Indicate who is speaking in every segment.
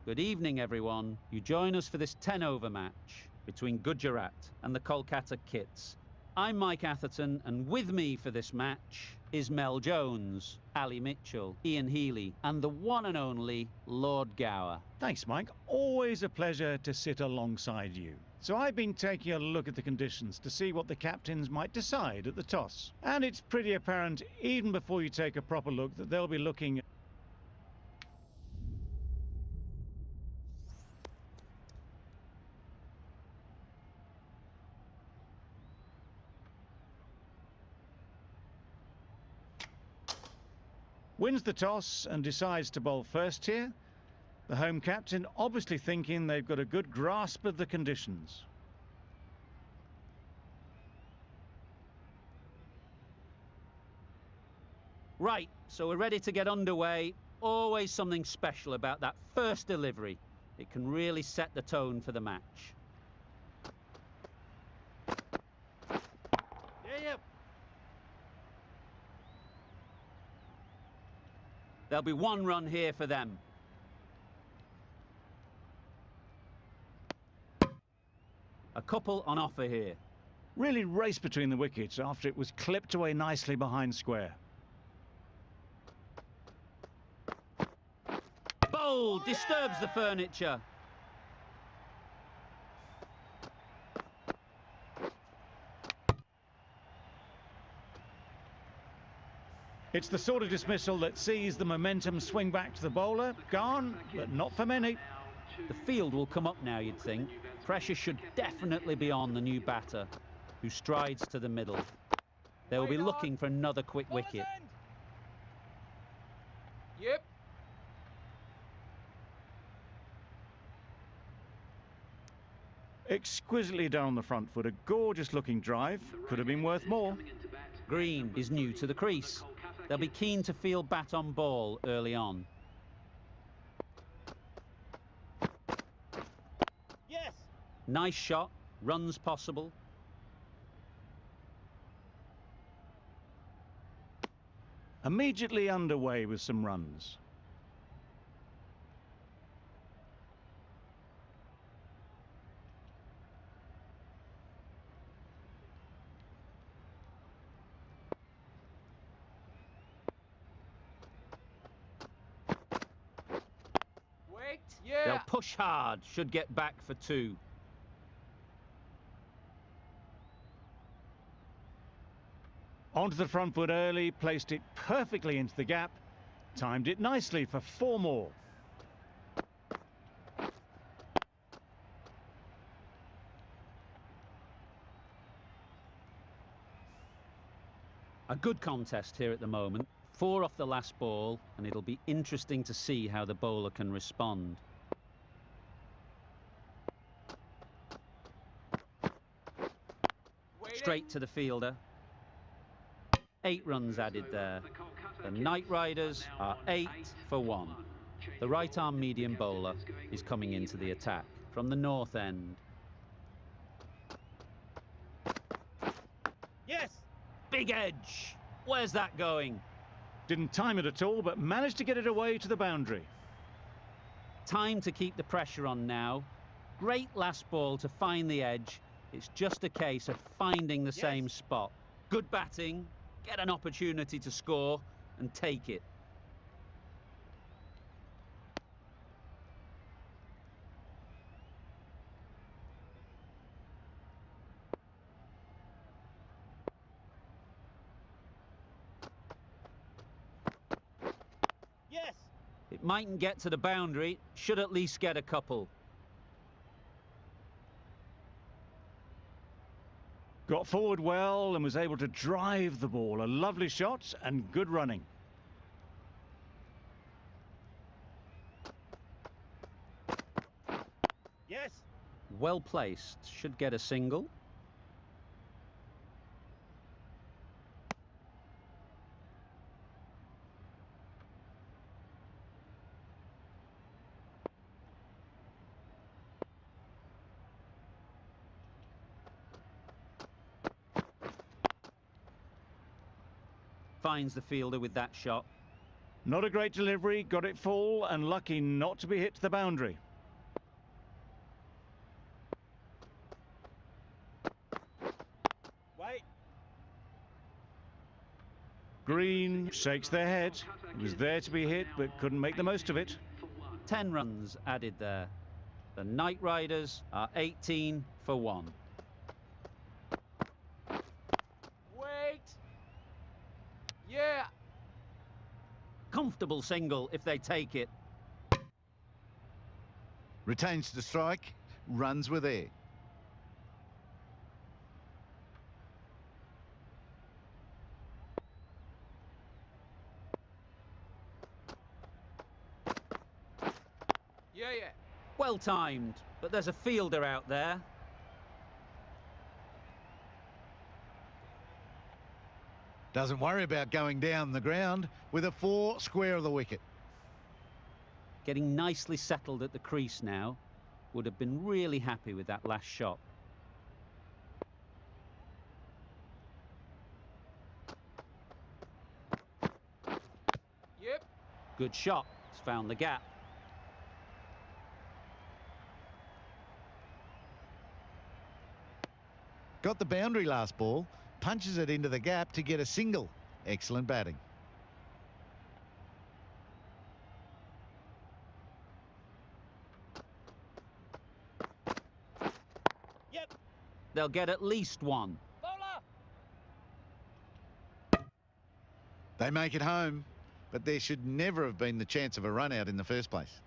Speaker 1: Good evening, everyone. You join us for this 10-over match between Gujarat and the Kolkata Kits. I'm Mike Atherton, and with me for this match is Mel Jones, Ali Mitchell, Ian Healy, and the one and only Lord Gower.
Speaker 2: Thanks, Mike. Always a pleasure to sit alongside you. So I've been taking a look at the conditions to see what the captains might decide at the toss. And it's pretty apparent, even before you take a proper look, that they'll be looking. Wins the toss and decides to bowl first here. The home captain obviously thinking they've got a good grasp of the conditions.
Speaker 1: Right, so we're ready to get underway. Always something special about that first delivery. It can really set the tone for the match.
Speaker 2: Yeah.
Speaker 1: There'll be one run here for them. A couple on offer here.
Speaker 2: Really raced between the wickets after it was clipped away nicely behind square.
Speaker 1: Bowl disturbs the furniture.
Speaker 2: It's the sort of dismissal that sees the momentum swing back to the bowler. Gone, but not for many.
Speaker 1: The field will come up now, you'd think. Pressure should definitely be on the new batter, who strides to the middle. They will be looking for another quick wicket.
Speaker 3: Yep.
Speaker 2: Exquisitely done on the front foot. A gorgeous looking drive. Could have been worth more.
Speaker 1: Green is new to the crease. They'll be keen to field bat on ball early on.
Speaker 3: Yes.
Speaker 1: Nice shot. Runs possible.
Speaker 2: Immediately underway with some runs.
Speaker 3: Yeah.
Speaker 1: They'll push hard, should get back for two.
Speaker 2: Onto the front foot early, placed it perfectly into the gap. Timed it nicely for four more.
Speaker 1: A good contest here at the moment. 4 off the last ball, and it'll be interesting to see how the bowler can respond. Straight to the fielder. 8 runs added there. The Knight Riders are 8 for 1. The right-arm medium bowler is coming into the attack from the north end.
Speaker 3: Yes.
Speaker 1: Big edge. Where's that going?
Speaker 2: Didn't time it at all, but managed to get it away to the boundary.
Speaker 1: Time to keep the pressure on now. Great last ball to find the edge. It's just a case of finding the same spot. Good batting, get an opportunity to score and take it.
Speaker 3: Yes.
Speaker 1: It mightn't get to the boundary, should at least get a couple.
Speaker 2: Got forward well and was able to drive the ball. A lovely shot and good running.
Speaker 3: Yes.
Speaker 1: Well placed, should get a single. Finds the fielder with that shot.
Speaker 2: Not a great delivery, got it full and lucky not to be hit to the boundary.
Speaker 3: Wait.
Speaker 2: Green shakes their head. It was there to be hit but couldn't make the most of it.
Speaker 1: 10 runs added there. The Knight Riders are 18 for 1.
Speaker 3: Wait. Yeah.
Speaker 1: Comfortable single if they take it.
Speaker 4: Retains the strike, runs were there.
Speaker 3: Yeah.
Speaker 1: Well timed, but there's a fielder out there.
Speaker 4: Doesn't worry about going down the ground with a 4 square of the wicket.
Speaker 1: Getting nicely settled at the crease now. Would have been really happy with that last shot.
Speaker 3: Yep.
Speaker 1: Good shot. It's found the gap.
Speaker 4: Got the boundary last ball, punches it into the gap to get a single. Excellent batting.
Speaker 3: Yep.
Speaker 1: They'll get at least one.
Speaker 3: Bowler.
Speaker 4: They make it home, but there should never have been the chance of a run out in the first place.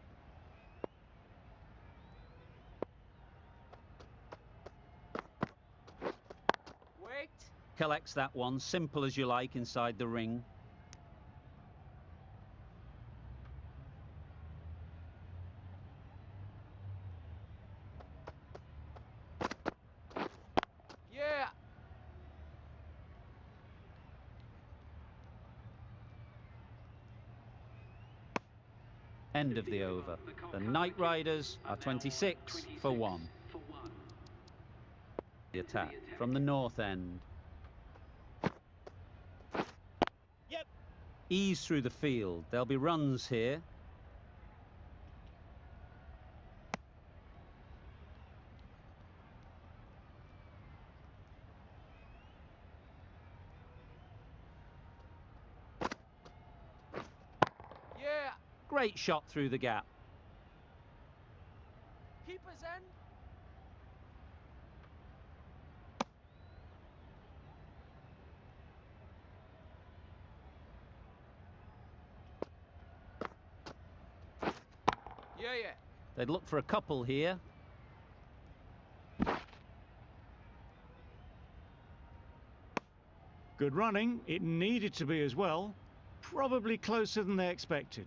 Speaker 3: Wait.
Speaker 1: Collects that one, simple as you like, inside the ring.
Speaker 3: Yeah.
Speaker 1: End of the over. The Knight Riders are 26 for 1. The attack from the north end.
Speaker 3: Yep.
Speaker 1: Ease through the field. There'll be runs here.
Speaker 3: Yeah.
Speaker 1: Great shot through the gap.
Speaker 3: Keeper's end. Yeah.
Speaker 1: They'd look for a couple here.
Speaker 2: Good running, it needed to be as well. Probably closer than they expected.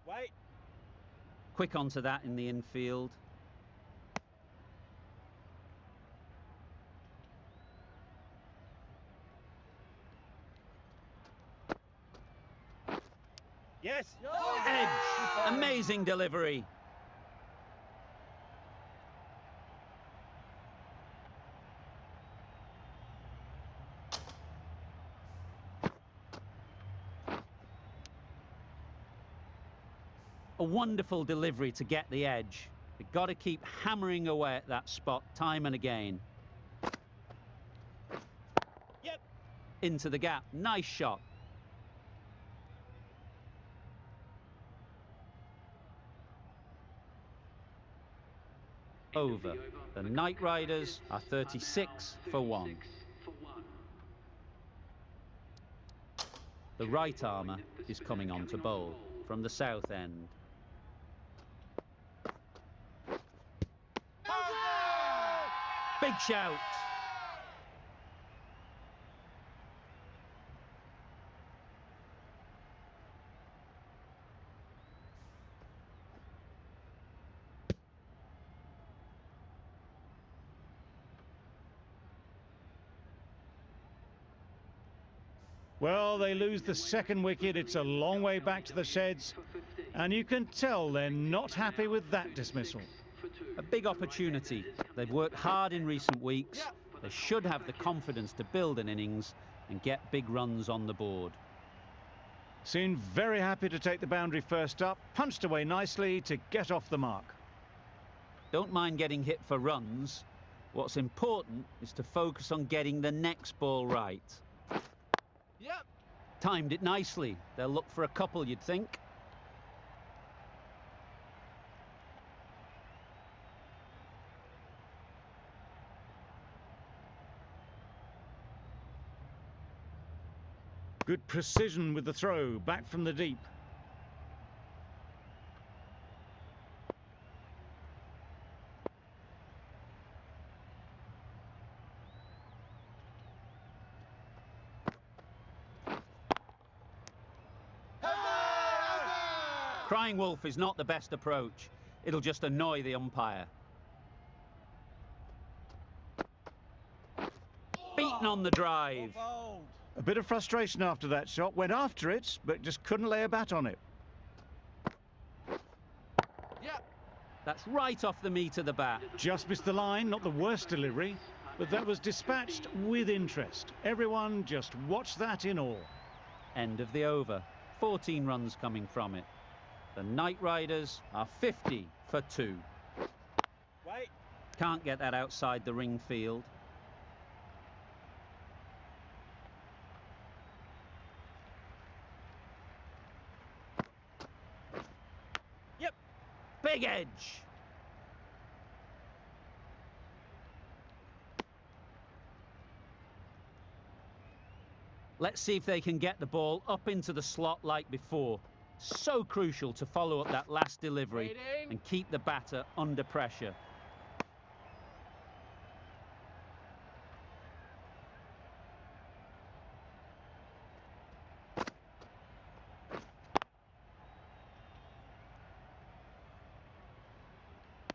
Speaker 3: Wait.
Speaker 1: Quick onto that in the infield.
Speaker 3: Yes.
Speaker 1: Edge. Amazing delivery. A wonderful delivery to get the edge. You've got to keep hammering away at that spot time and again.
Speaker 3: Yep.
Speaker 1: Into the gap. Nice shot. Over. The Knight Riders are 36 for 1. The right armour is coming on to bowl from the south end. Big shout.
Speaker 2: Well, they lose the second wicket. It's a long way back to the sheds. And you can tell they're not happy with that dismissal.
Speaker 1: A big opportunity. They've worked hard in recent weeks. They should have the confidence to build an innings and get big runs on the board.
Speaker 2: Seemed very happy to take the boundary first up, punched away nicely to get off the mark.
Speaker 1: Don't mind getting hit for runs. What's important is to focus on getting the next ball right.
Speaker 3: Yep.
Speaker 1: Timed it nicely. They'll look for a couple, you'd think.
Speaker 2: Good precision with the throw, back from the deep.
Speaker 1: Crying wolf is not the best approach. It'll just annoy the umpire. Beaten on the drive.
Speaker 2: A bit of frustration after that shot, went after it, but just couldn't lay a bat on it.
Speaker 3: Yep.
Speaker 1: That's right off the meat of the bat.
Speaker 2: Just missed the line, not the worst delivery, but that was dispatched with interest. Everyone just watched that in awe.
Speaker 1: End of the over. 14 runs coming from it. The Knight Riders are 50 for 2.
Speaker 3: Wait.
Speaker 1: Can't get that outside the ring field.
Speaker 3: Yep.
Speaker 1: Big edge. Let's see if they can get the ball up into the slot like before. So crucial to follow up that last delivery
Speaker 3: Waiting.
Speaker 1: and keep the batter under pressure.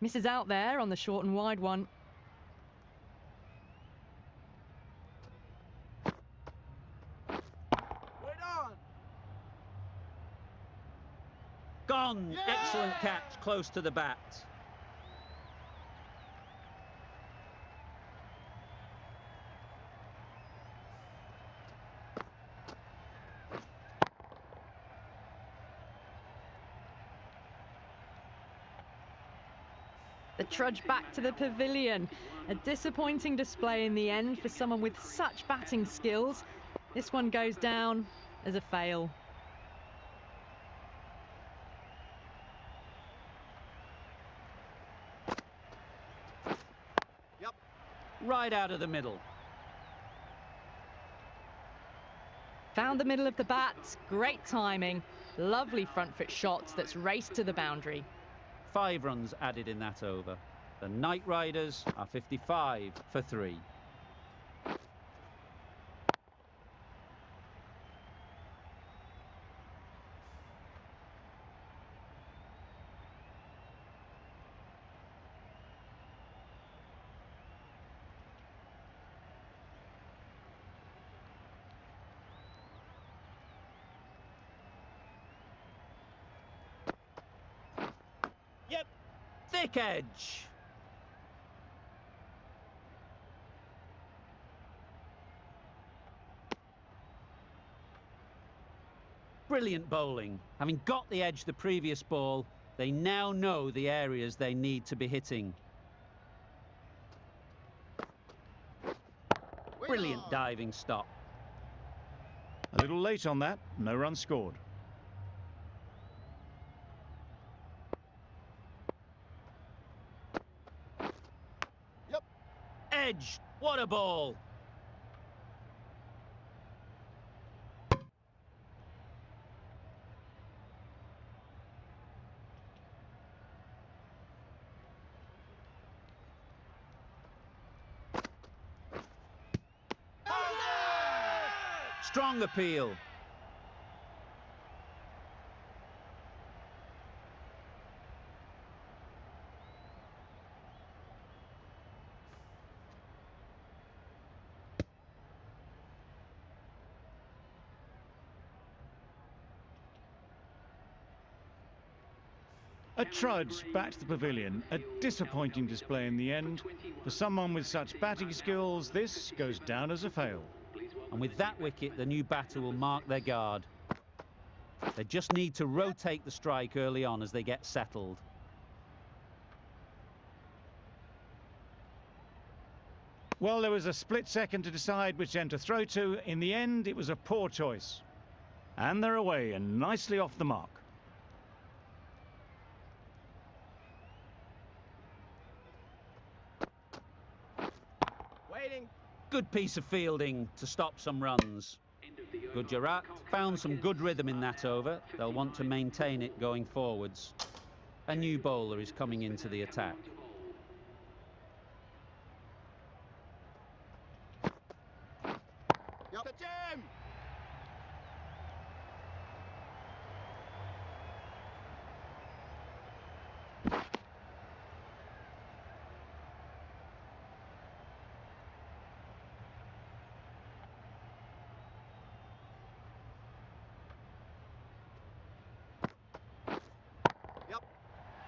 Speaker 5: Misses out there on the short and wide one.
Speaker 1: Gone! Yeah! Excellent catch, close to the bat.
Speaker 5: The trudge back to the pavilion. A disappointing display in the end for someone with such batting skills. This one goes down as a fail.
Speaker 1: Right out of the middle.
Speaker 5: Found the middle of the bat, great timing. Lovely front foot shot that's raced to the boundary.
Speaker 1: 5 runs added in that over. The Knight Riders are 55 for 3.
Speaker 3: Yep.
Speaker 1: Thick edge. Brilliant bowling. Having got the edge the previous ball, they now know the areas they need to be hitting. Brilliant diving stop.
Speaker 2: A little late on that, no run scored.
Speaker 1: Edge, what a ball! Strong appeal.
Speaker 2: A trudge back to the pavilion. A disappointing display in the end. For someone with such batting skills, this goes down as a fail.
Speaker 1: And with that wicket, the new batter will mark their guard. They just need to rotate the strike early on as they get settled.
Speaker 2: Well, there was a split second to decide which end to throw to. In the end, it was a poor choice. And they're away and nicely off the mark.
Speaker 3: Waiting.
Speaker 1: Good piece of fielding to stop some runs. Gujarat found some good rhythm in that over. They'll want to maintain it going forwards. A new bowler is coming into the attack.
Speaker 3: The jam.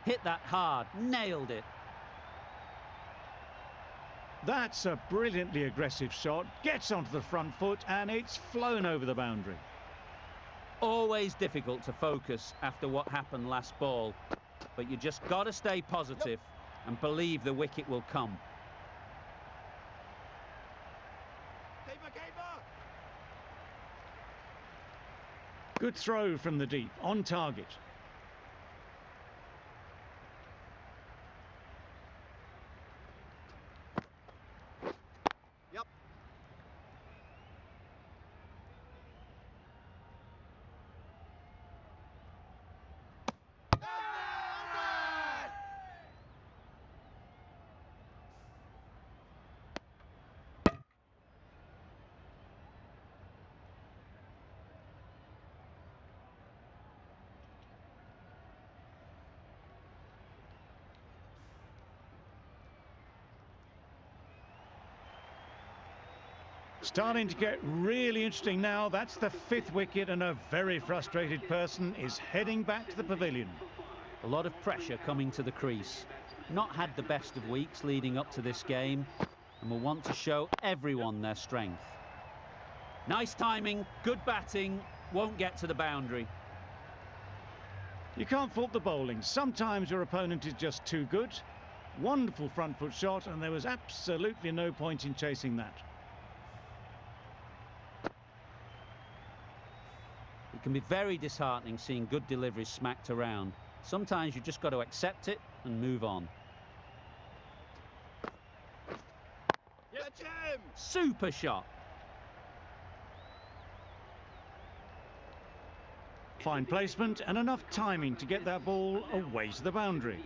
Speaker 1: Hit that hard, nailed it.
Speaker 2: That's a brilliantly aggressive shot. Gets onto the front foot and it's flown over the boundary.
Speaker 1: Always difficult to focus after what happened last ball, but you just got to stay positive and believe the wicket will come.
Speaker 3: Keeper.
Speaker 2: Good throw from the deep, on target. Starting to get really interesting now. That's the 5th wicket and a very frustrated person is heading back to the pavilion.
Speaker 1: A lot of pressure coming to the crease. Not had the best of weeks leading up to this game and will want to show everyone their strength. Nice timing, good batting, won't get to the boundary.
Speaker 2: You can't fault the bowling. Sometimes your opponent is just too good. Wonderful front foot shot and there was absolutely no point in chasing that.
Speaker 1: It can be very disheartening seeing good deliveries smacked around. Sometimes you just got to accept it and move on. Super shot.
Speaker 2: Fine placement and enough timing to get that ball away to the boundary.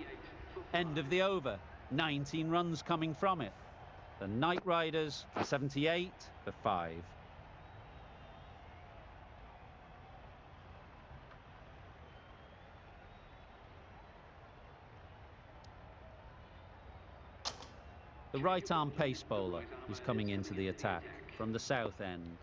Speaker 1: End of the over. 19 runs coming from it. The Knight Riders are 78 for 5. The right-arm pace bowler is coming into the attack from the south end.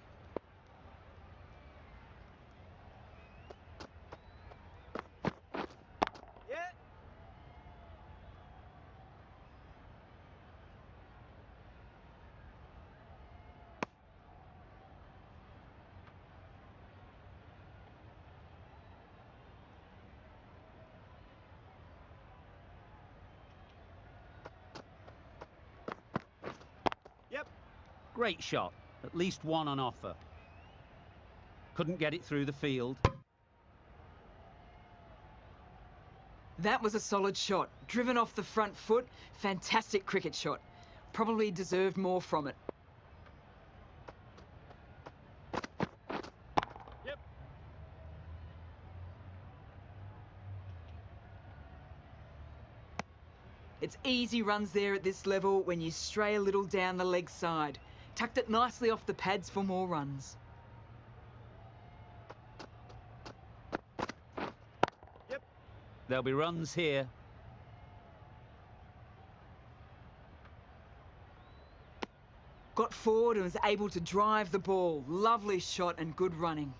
Speaker 1: Great shot, at least one on offer. Couldn't get it through the field.
Speaker 6: That was a solid shot, driven off the front foot. Fantastic cricket shot. Probably deserved more from it. It's easy runs there at this level when you stray a little down the leg side. Tucked it nicely off the pads for more runs.
Speaker 1: There'll be runs here.
Speaker 6: Got forward and was able to drive the ball. Lovely shot and good running.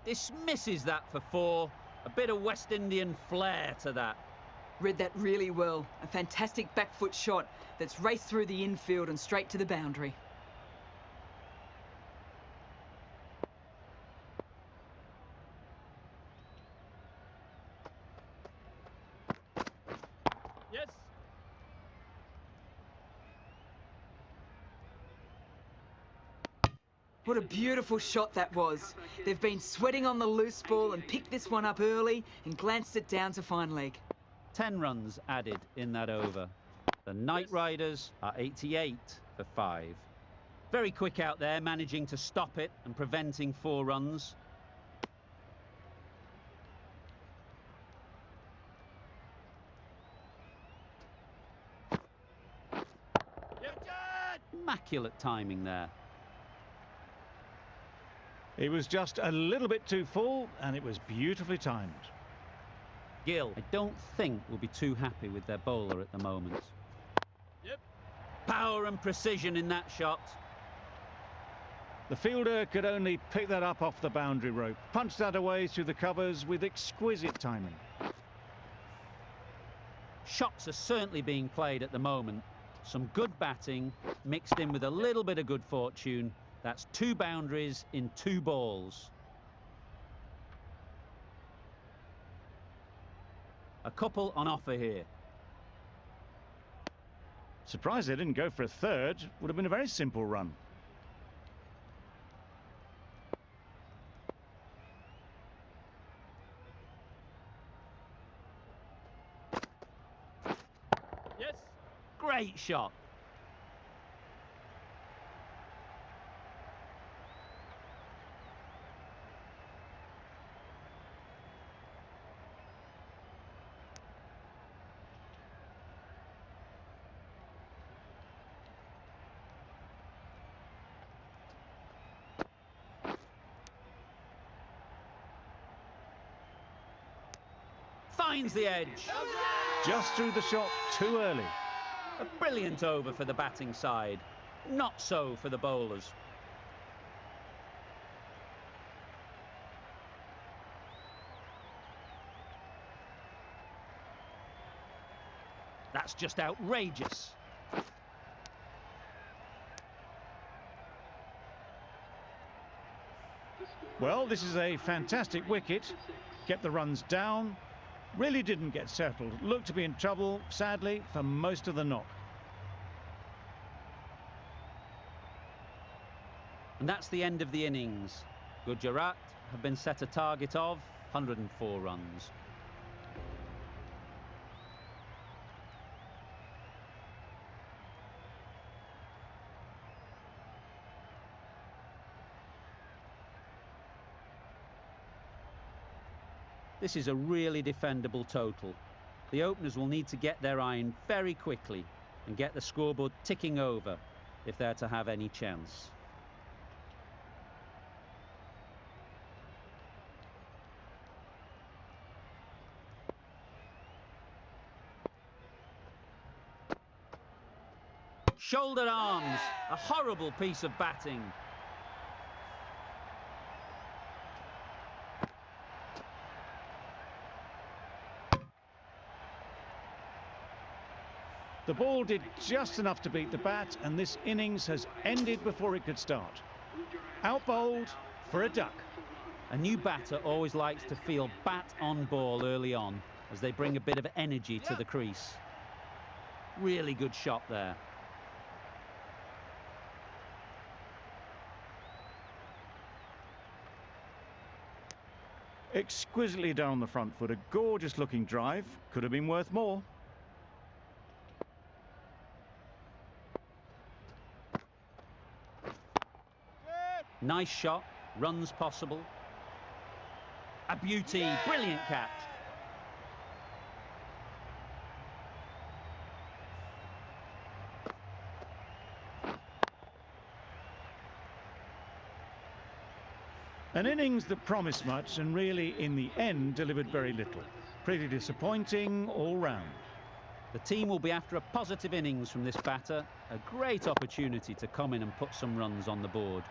Speaker 1: Dismisses that for 4. A bit of West Indian flair to that.
Speaker 6: Read that really well. A fantastic back foot shot that's raced through the infield and straight to the boundary.
Speaker 3: Yes.
Speaker 6: What a beautiful shot that was. They've been sweating on the loose ball and picked this one up early and glanced it down to fine leg.
Speaker 1: 10 runs added in that over. The Knight Riders are 88 for 5. Very quick out there, managing to stop it and preventing 4 runs. Immaculate timing there.
Speaker 2: It was just a little bit too full, and it was beautifully timed.
Speaker 1: Gill, I don't think will be too happy with their bowler at the moment.
Speaker 3: Yep.
Speaker 1: Power and precision in that shot.
Speaker 2: The fielder could only pick that up off the boundary rope, punched that away through the covers with exquisite timing.
Speaker 1: Shots are certainly being played at the moment. Some good batting mixed in with a little bit of good fortune. That's 2 boundaries in 2 balls. A couple on offer here.
Speaker 2: Surprised they didn't go for a third. Would have been a very simple run.
Speaker 3: Yes.
Speaker 1: Great shot. Finds the edge.
Speaker 2: Just threw the shot too early.
Speaker 1: A brilliant over for the batting side. Not so for the bowlers. That's just outrageous.
Speaker 2: Well, this is a fantastic wicket. Kept the runs down. Really didn't get settled. Looked to be in trouble, sadly, for most of the knock.
Speaker 1: And that's the end of the innings. Gujarat have been set a target of 104 runs. This is a really defendable total. The openers will need to get their iron very quickly and get the scoreboard ticking over if they're to have any chance. Shoulder arms, a horrible piece of batting.
Speaker 2: The ball did just enough to beat the bat, and this innings has ended before it could start. Out bowled for a duck.
Speaker 1: A new batter always likes to feel bat on ball early on as they bring a bit of energy to the crease. Really good shot there.
Speaker 2: Exquisitely down the front foot, a gorgeous looking drive. Could have been worth more.
Speaker 1: Nice shot, runs possible. A beauty, brilliant catch.
Speaker 2: An innings that promised much and really, in the end, delivered very little. Pretty disappointing all round.
Speaker 1: The team will be after a positive innings from this batter. A great opportunity to come in and put some runs on the board.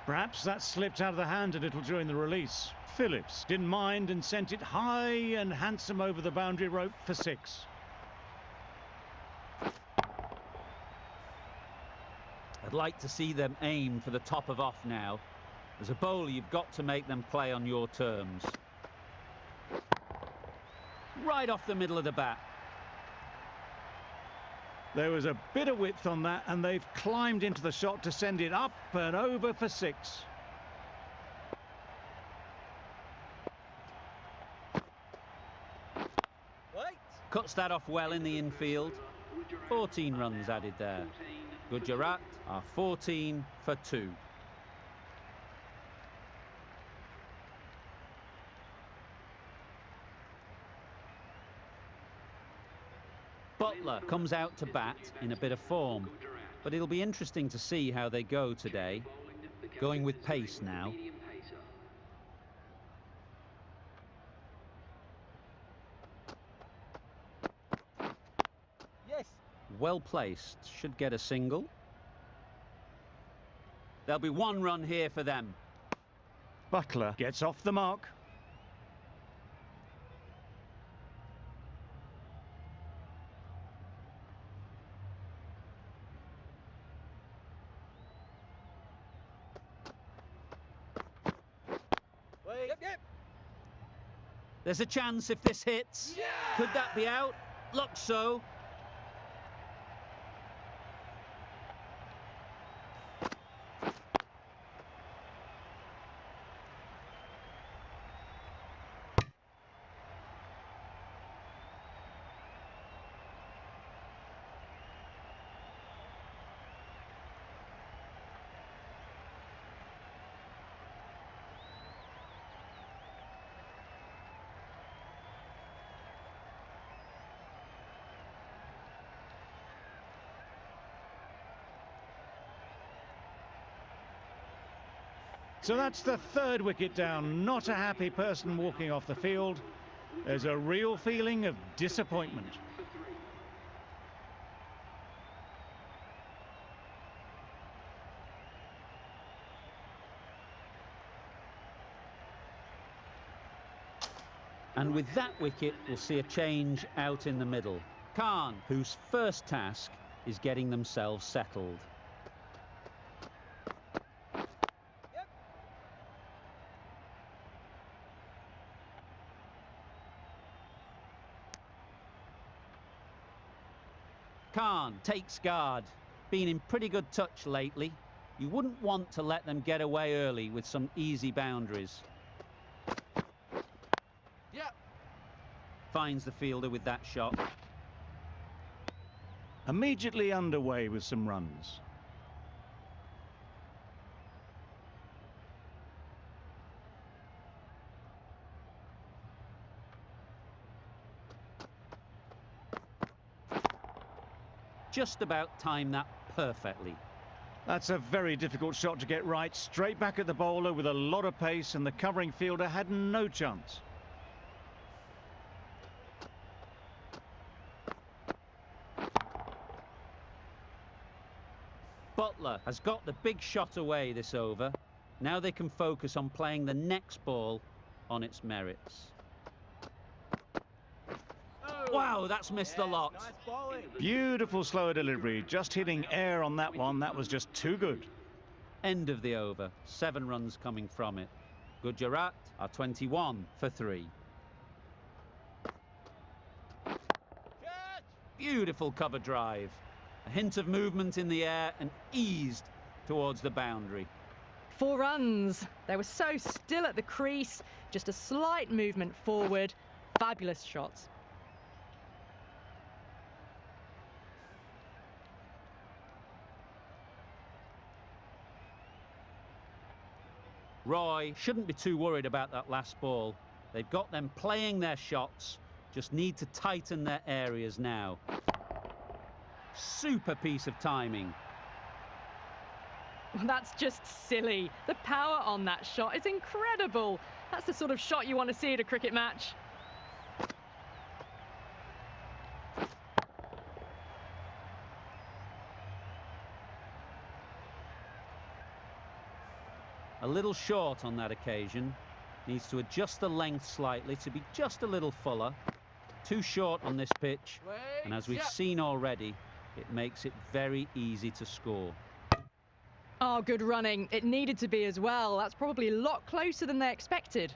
Speaker 2: Perhaps that slipped out of the hand a little during the release. Phillips didn't mind and sent it high and handsome over the boundary rope for 6.
Speaker 1: I'd like to see them aim for the top of off now. As a bowler, you've got to make them play on your terms. Right off the middle of the bat.
Speaker 2: There was a bit of width on that, and they've climbed into the shot to send it up and over for 6.
Speaker 1: Cuts that off well in the infield. 14 runs added there. Gujarat are 14 for 2. Buttler comes out to bat in a bit of form, but it'll be interesting to see how they go today. Going with pace now.
Speaker 3: Yes.
Speaker 1: Well placed, should get a single. There'll be 1 run here for them.
Speaker 2: Buttler gets off the mark.
Speaker 3: Yep.
Speaker 1: There's a chance if this hits.
Speaker 3: Yeah!
Speaker 1: Could that be out? Looks so.
Speaker 2: So that's the 3rd wicket down. Not a happy person walking off the field. There's a real feeling of disappointment.
Speaker 1: And with that wicket, we'll see a change out in the middle. Khan, whose first task is getting themselves settled. Khan takes guard. Been in pretty good touch lately. You wouldn't want to let them get away early with some easy boundaries.
Speaker 3: Yep.
Speaker 1: Finds the fielder with that shot.
Speaker 2: Immediately underway with some runs.
Speaker 1: Just about timed that perfectly.
Speaker 2: That's a very difficult shot to get right. Straight back at the bowler with a lot of pace, and the covering fielder had no chance.
Speaker 1: Buttler has got the big shot away this over. Now they can focus on playing the next ball on its merits. Wow, that's missed the lot.
Speaker 3: Nice bowling.
Speaker 2: Beautiful slower delivery, just hitting air on that one. That was just too good.
Speaker 1: End of the over. 7 runs coming from it. Gujarat are 21 for 3.
Speaker 3: Catch.
Speaker 1: Beautiful cover drive. A hint of movement in the air and eased towards the boundary.
Speaker 5: 4 runs. They were so still at the crease. Just a slight movement forward. Fabulous shots.
Speaker 1: Roy shouldn't be too worried about that last ball. They've got them playing their shots, just need to tighten their areas now. Super piece of timing.
Speaker 5: That's just silly. The power on that shot is incredible. That's the sort of shot you want to see at a cricket match.
Speaker 1: little short on that occasion. Needs to adjust the length slightly to be just a little fuller. Too short on this pitch, and as we've seen already, it makes it very easy to score.
Speaker 5: Oh, good running. It needed to be as well. That's probably a lot closer than they expected.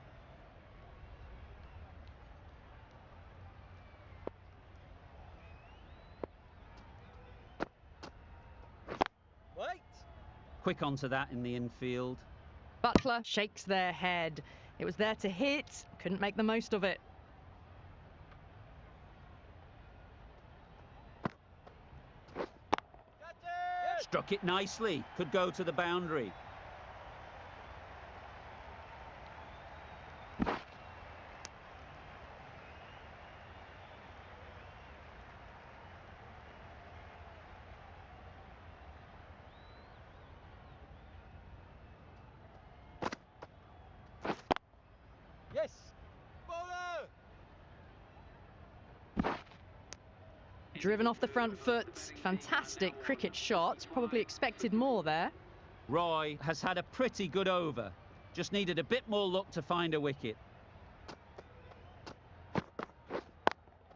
Speaker 3: Wait.
Speaker 1: Quick onto that in the infield.
Speaker 5: Butler shakes their head. It was there to hit, couldn't make the most of it.
Speaker 1: Struck it nicely, could go to the boundary.
Speaker 3: Yes. Bowler.
Speaker 5: Driven off the front foot. Fantastic cricket shot. Probably expected more there.
Speaker 1: Roy has had a pretty good over. Just needed a bit more luck to find a wicket.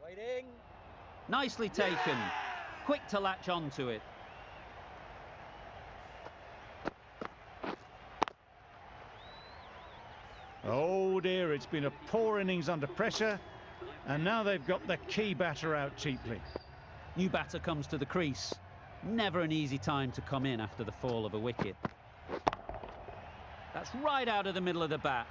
Speaker 3: Waiting.
Speaker 1: Nicely taken. Quick to latch onto it.
Speaker 2: Oh dear, it's been a poor innings under pressure, and now they've got the key batter out cheaply.
Speaker 1: New batter comes to the crease. Never an easy time to come in after the fall of a wicket. That's right out of the middle of the bat.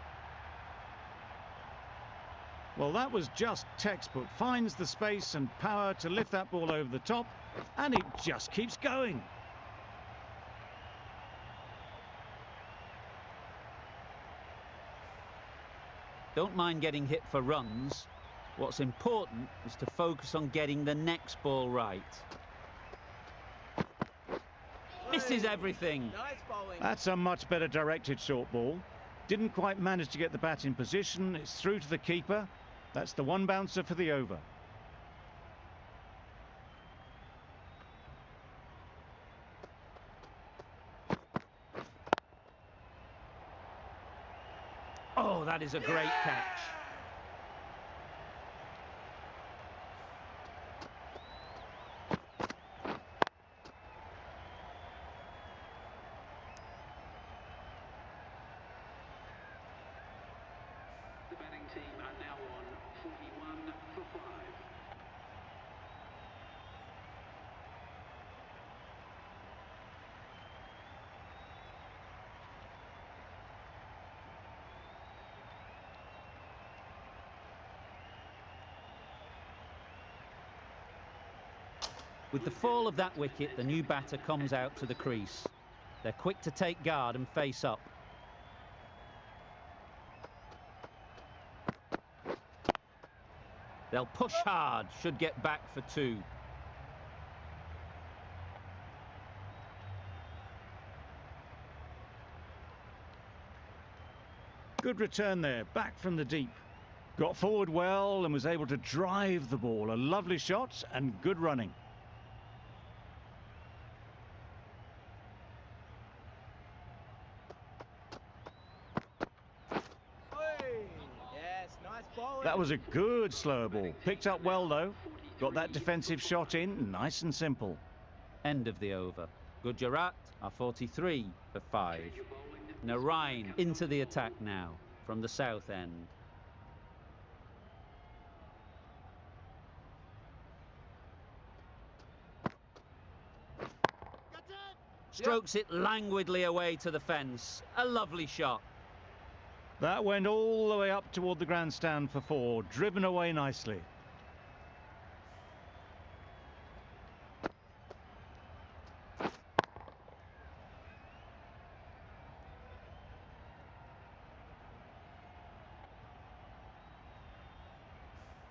Speaker 2: Well, that was just textbook. Finds the space and power to lift that ball over the top, and it just keeps going.
Speaker 1: Don't mind getting hit for runs. What's important is to focus on getting the next ball right. Misses everything.
Speaker 3: Nice bowling.
Speaker 2: That's a much better directed short ball. Didn't quite manage to get the bat in position. It's through to the keeper. That's the one bouncer for the over.
Speaker 1: Oh, that is a great catch.
Speaker 7: The batting team are now on 41 for 5.
Speaker 1: With the fall of that wicket, the new batter comes out to the crease. They're quick to take guard and face up. They'll push hard, should get back for 2.
Speaker 2: Good return there, back from the deep. Got forward well and was able to drive the ball. A lovely shot and good running.
Speaker 3: Yes, nice bowling.
Speaker 2: That was a good slow ball. Picked up well though. Got that defensive shot in, nice and simple.
Speaker 1: End of the over. Gujarat are 43 for 5. Narain into the attack now from the south end. Strokes it languidly away to the fence. A lovely shot.
Speaker 2: That went all the way up toward the grandstand for 4, driven away nicely.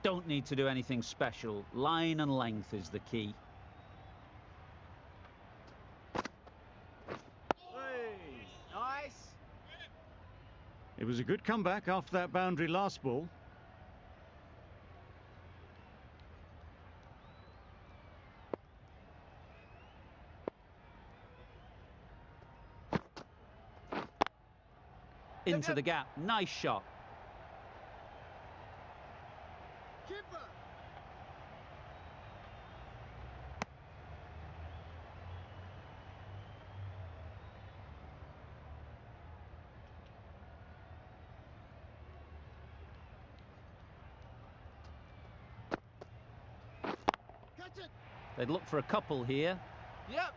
Speaker 1: Don't need to do anything special. Line and length is the key.
Speaker 3: Nice.
Speaker 2: It was a good comeback after that boundary last ball.
Speaker 1: into the gap. Nice shot.
Speaker 3: Keeper. Catch it.
Speaker 1: They'd look for a couple here.
Speaker 3: Yep.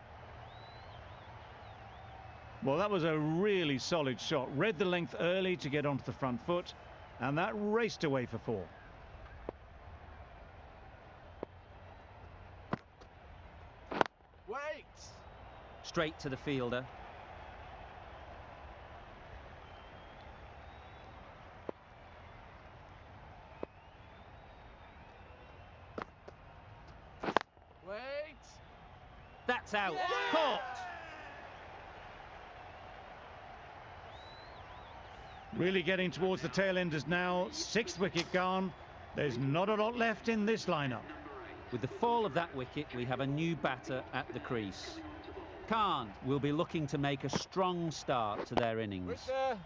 Speaker 2: Well, that was a really solid shot. Read the length early to get onto the front foot, and that raced away for 4.
Speaker 3: Wait.
Speaker 1: Straight to the fielder.
Speaker 3: Wait.
Speaker 1: That's out.
Speaker 3: Yeah!
Speaker 1: Caught.
Speaker 2: Really getting towards the tail enders now. 6th wicket gone. There's not a lot left in this lineup.
Speaker 1: With the fall of that wicket, we have a new batter at the crease. Khan will be looking to make a strong start to their innings.
Speaker 3: Victor.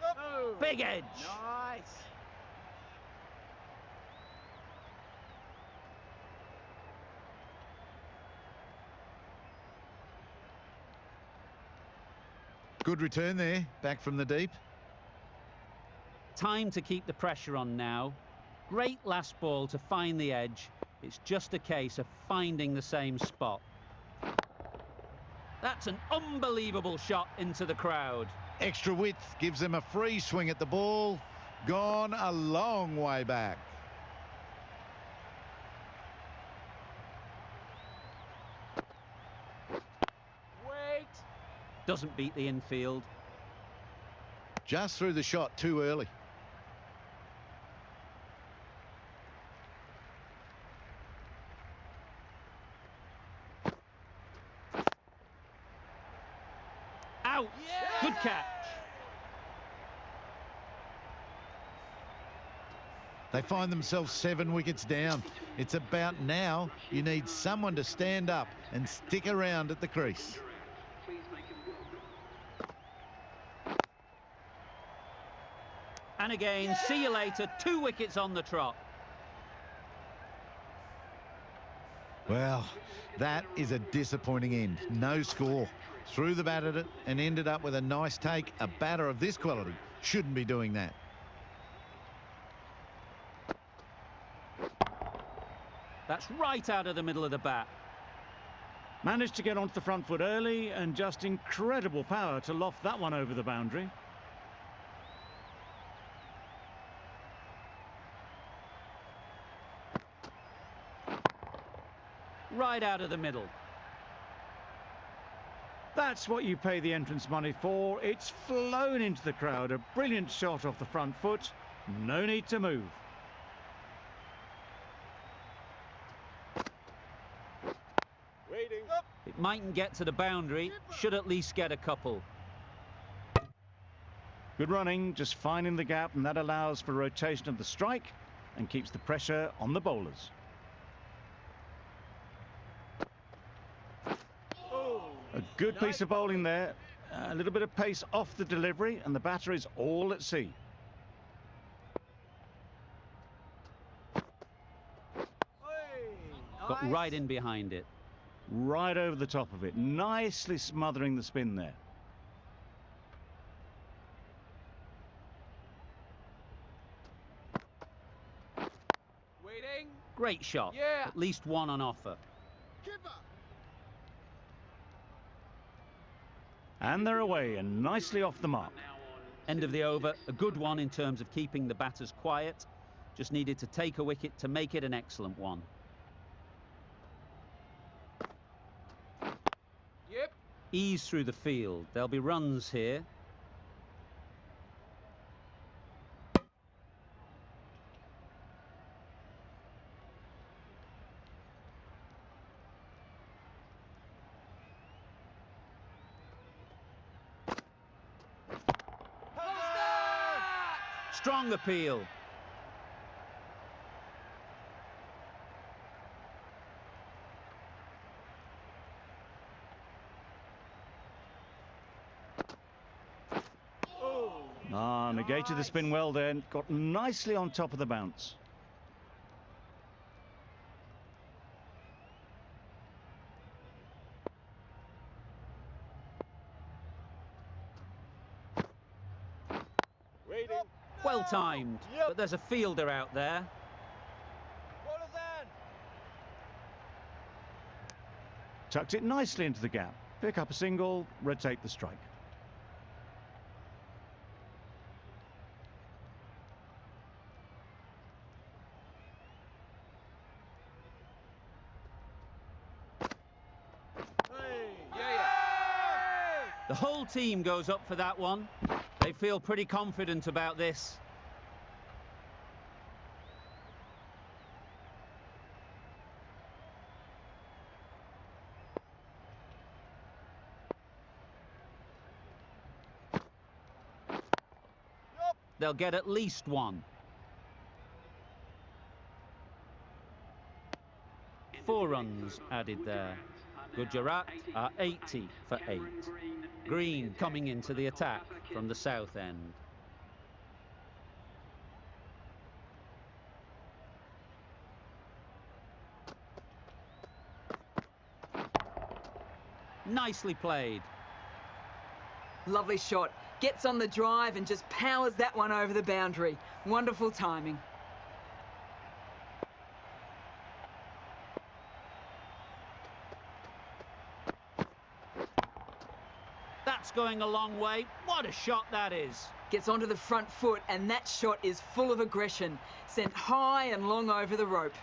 Speaker 3: Oh.
Speaker 1: Big edge.
Speaker 3: Nice.
Speaker 4: Good return there, back from the deep.
Speaker 1: Time to keep the pressure on now. Great last ball to find the edge. It's just a case of finding the same spot. That's an unbelievable shot into the crowd.
Speaker 4: Extra width gives them a free swing at the ball. Gone a long way back.
Speaker 3: Wait.
Speaker 1: Doesn't beat the infield.
Speaker 4: Just threw the shot too early.
Speaker 1: Out.
Speaker 3: Yeah!
Speaker 1: Good catch.
Speaker 4: They find themselves 7 wickets down. It's about now you need someone to stand up and stick around at the crease.
Speaker 7: Please make him welcome.
Speaker 1: And again, see you later. 2 wickets on the trot.
Speaker 4: Well, that is a disappointing end. No score. Threw the bat at it and ended up with a nice take. A batter of this quality shouldn't be doing that.
Speaker 1: That's right out of the middle of the bat.
Speaker 2: Managed to get onto the front foot early, and just incredible power to loft that one over the boundary.
Speaker 1: Right out of the middle.
Speaker 2: That's what you pay the entrance money for. It's flown into the crowd. A brilliant shot off the front foot. No need to move.
Speaker 3: Waiting.
Speaker 1: It mightn't get to the boundary. Should at least get a couple.
Speaker 2: Good running, just finding the gap, and that allows for rotation of the strike and keeps the pressure on the bowlers.
Speaker 3: Oh.
Speaker 2: A good piece of bowling there. A little bit of pace off the delivery, and the batter is all at sea.
Speaker 1: Got right in behind it.
Speaker 2: Right over the top of it, nicely smothering the spin there.
Speaker 3: Waiting.
Speaker 1: Great shot.
Speaker 3: Yeah.
Speaker 1: At least one on offer.
Speaker 3: Keeper.
Speaker 2: And they're away and nicely off the mark.
Speaker 7: Now on.
Speaker 1: End of the over. A good one in terms of keeping the batters quiet. Just needed to take a wicket to make it an excellent one.
Speaker 3: Yep.
Speaker 1: Ease through the field. There'll be runs here. Strong appeal.
Speaker 2: Negated the spin well there and got nicely on top of the bounce.
Speaker 3: Waiting.
Speaker 1: Well timed, but there's a fielder out there.
Speaker 2: Tucked it nicely into the gap. Pick up a single, rotate the strike.
Speaker 1: The whole team goes up for that one. They feel pretty confident about this. They'll get at least one. 4 runs added there. Gujarat are 80 for 8. Green coming into the attack from the south end. Nicely played.
Speaker 6: Lovely shot. Gets on the drive and just powers that one over the boundary. Wonderful timing.
Speaker 1: That's going a long way. What a shot that is.
Speaker 6: Gets onto the front foot and that shot is full of aggression. Sent high and long over the rope.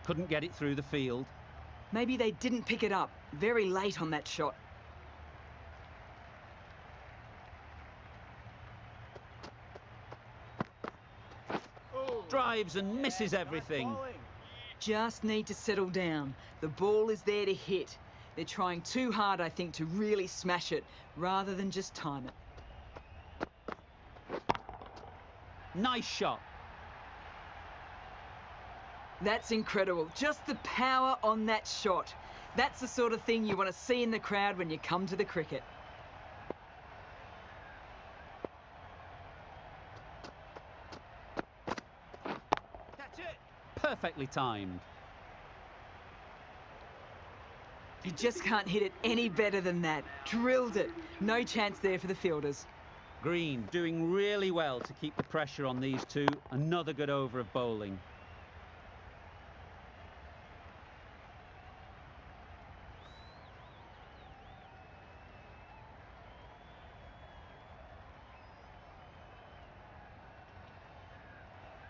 Speaker 1: Couldn't get it through the field.
Speaker 6: Maybe they didn't pick it up. Very late on that shot.
Speaker 1: Drives and misses everything.
Speaker 6: Just need to settle down. The ball is there to hit. They're trying too hard, I think, to really smash it, rather than just time it.
Speaker 1: Nice shot.
Speaker 6: That's incredible. Just the power on that shot. That's the sort of thing you want to see in the crowd when you come to the cricket.
Speaker 1: Perfectly timed.
Speaker 6: You just can't hit it any better than that. Drilled it. No chance there for the fielders.
Speaker 1: Green doing really well to keep the pressure on these two. Another good over of bowling.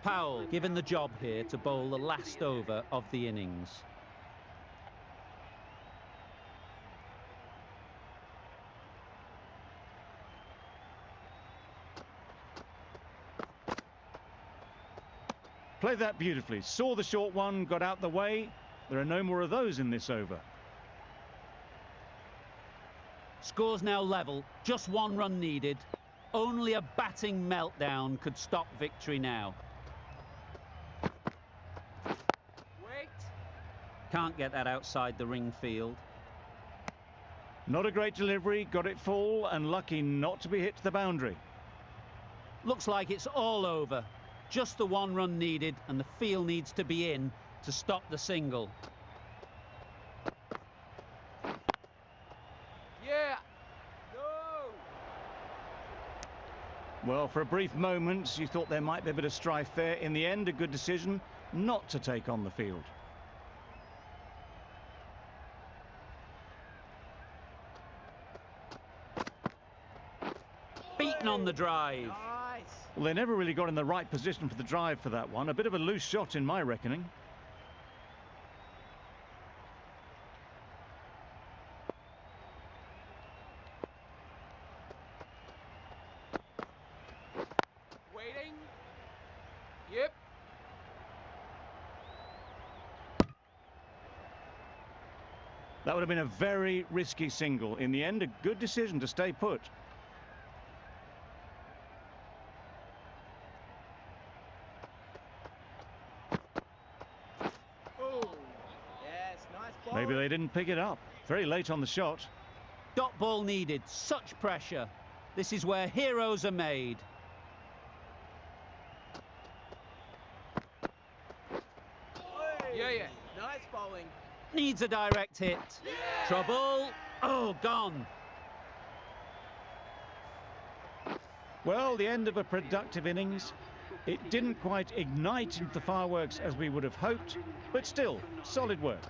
Speaker 1: Powell given the job here to bowl the last over of the innings.
Speaker 2: Played that beautifully. Saw the short one, got out the way. There are no more of those in this over.
Speaker 1: Score's now level. Just 1 run needed. Only a batting meltdown could stop victory now. Can't get that outside the ring field.
Speaker 2: Not a great delivery, got it full and lucky not to be hit to the boundary.
Speaker 1: Looks like it's all over. Just the 1 run needed and the field needs to be in to stop the single.
Speaker 3: Yeah. No.
Speaker 2: Well, for a brief moment, you thought there might be a bit of strife there. In the end, a good decision not to take on the field.
Speaker 1: Beaten on the drive.
Speaker 3: Nice.
Speaker 2: Well, they never really got in the right position for the drive for that one. A bit of a loose shot in my reckoning.
Speaker 3: Waiting. Yep.
Speaker 2: That would have been a very risky single. In the end, a good decision to stay put.
Speaker 3: Yes, nice ball.
Speaker 2: Maybe they didn't pick it up. Very late on the shot.
Speaker 1: Dot ball needed, such pressure. This is where heroes are made.
Speaker 3: Yeah. Nice bowling.
Speaker 1: Needs a direct hit. Trouble. Oh, gone.
Speaker 2: Well, the end of a productive innings. It didn't quite ignite into the fireworks as we would have hoped, but still, solid work.